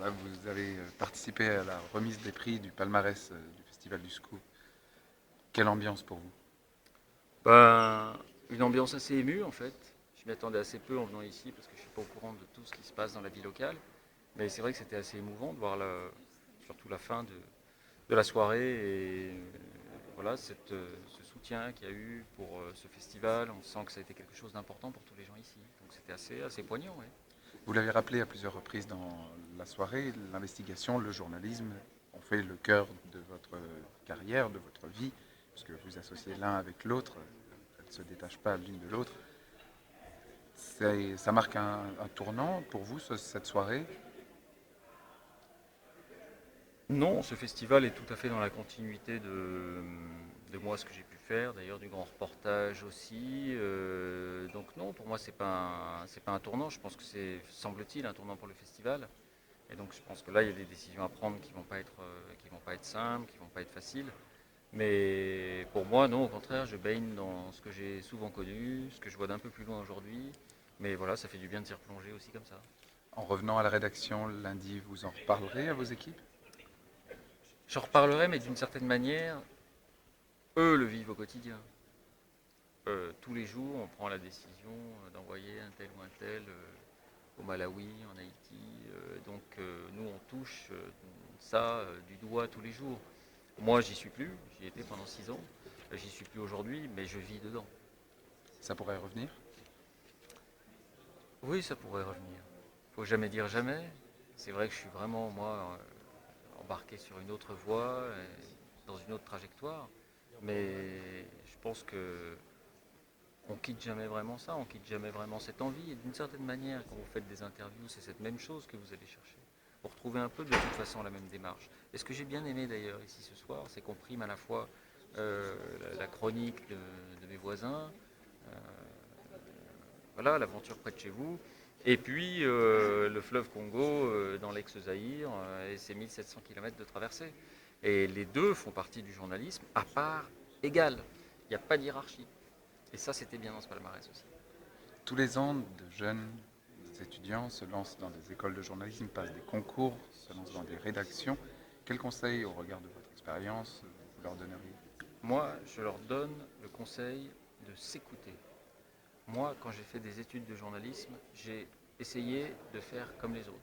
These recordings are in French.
Vous avez participé à la remise des prix du palmarès du Festival du Scoop. Quelle ambiance pour vous? Ben, une ambiance assez émue en fait. Je m'y attendais assez peu en venant ici parce que je ne suis pas au courant de tout ce qui se passe dans la vie locale. Mais c'est vrai que c'était assez émouvant de voir surtout la fin de la soirée et voilà ce soutien qu'il y a eu pour ce festival. On sent que ça a été quelque chose d'important pour tous les gens ici. Donc c'était assez poignant. Ouais. Vous l'avez rappelé à plusieurs reprises dans la soirée, l'investigation, le journalisme ont fait le cœur de votre carrière, de votre vie, puisque vous associez l'un avec l'autre, elles ne se détachent pas l'une de l'autre. Ça marque un tournant pour vous, cette soirée. Non, ce festival est tout à fait dans la continuité de moi, ce que j'ai pu faire, d'ailleurs du grand reportage aussi. Donc non, pour moi, c'est pas un tournant. Je pense que c'est, semble-t-il, un tournant pour le festival. Et donc je pense que là, il y a des décisions à prendre qui vont pas être simples, qui vont pas être faciles. Mais pour moi, non, au contraire, je baigne dans ce que j'ai souvent connu, ce que je vois d'un peu plus loin aujourd'hui. Mais voilà, ça fait du bien de s'y replonger aussi comme ça. En revenant à la rédaction lundi, vous en reparlerez à vos équipes? J'en reparlerai, mais d'une certaine manière, eux le vivent au quotidien. Tous les jours, on prend la décision d'envoyer un tel ou un tel au Malawi, en Haïti. Nous, on touche ça du doigt tous les jours. Moi, j'y suis plus. J'y étais pendant 6 ans. J'y suis plus aujourd'hui, mais je vis dedans. Ça pourrait revenir? Oui, ça pourrait revenir. Faut jamais dire jamais. C'est vrai que je suis vraiment, moi, embarqué sur une autre voie, dans une autre trajectoire. Mais je pense que on quitte jamais vraiment ça, on quitte jamais vraiment cette envie. Et d'une certaine manière, quand vous faites des interviews, c'est cette même chose que vous allez chercher. Vous retrouvez un peu de toute façon la même démarche. Et ce que j'ai bien aimé d'ailleurs ici ce soir, c'est qu'on prime à la fois la chronique de mes voisins, euh, voilà, l'aventure près de chez vous, et puis le fleuve Congo dans l'ex-Zaïre et ses 1700 km de traversée. Et les deux font partie du journalisme à part égale. Il n'y a pas de hiérarchie. Et ça, c'était bien dans ce palmarès aussi. Tous les ans, de jeunes étudiants se lancent dans des écoles de journalisme, passent des concours, se lancent dans des rédactions. Quels conseils, au regard de votre expérience, vous leur donneriez? Moi, je leur donne le conseil de s'écouter. Moi, quand j'ai fait des études de journalisme, j'ai essayé de faire comme les autres.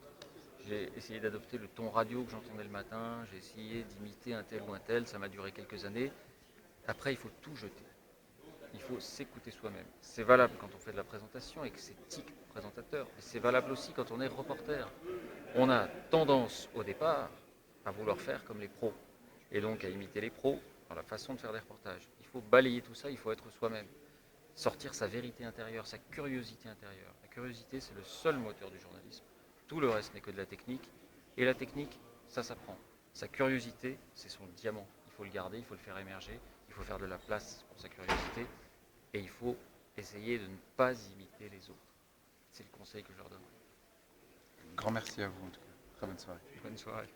J'ai essayé d'adopter le ton radio que j'entendais le matin, j'ai essayé d'imiter un tel ou un tel, ça m'a duré quelques années. Après, il faut tout jeter. Il faut s'écouter soi-même. C'est valable quand on fait de la présentation et que c'est tic présentateur. Mais c'est valable aussi quand on est reporter. On a tendance au départ à vouloir faire comme les pros. Et donc à imiter les pros dans la façon de faire des reportages. Il faut balayer tout ça, il faut être soi-même. Sortir sa vérité intérieure, sa curiosité intérieure. La curiosité, c'est le seul moteur du journalisme. Tout le reste n'est que de la technique. Et la technique, ça s'apprend. Sa curiosité, c'est son diamant. Il faut le garder, il faut le faire émerger, il faut faire de la place pour sa curiosité. Et il faut essayer de ne pas imiter les autres. C'est le conseil que je leur donne. Grand merci à vous en tout cas. Très bonne soirée. Bonne soirée.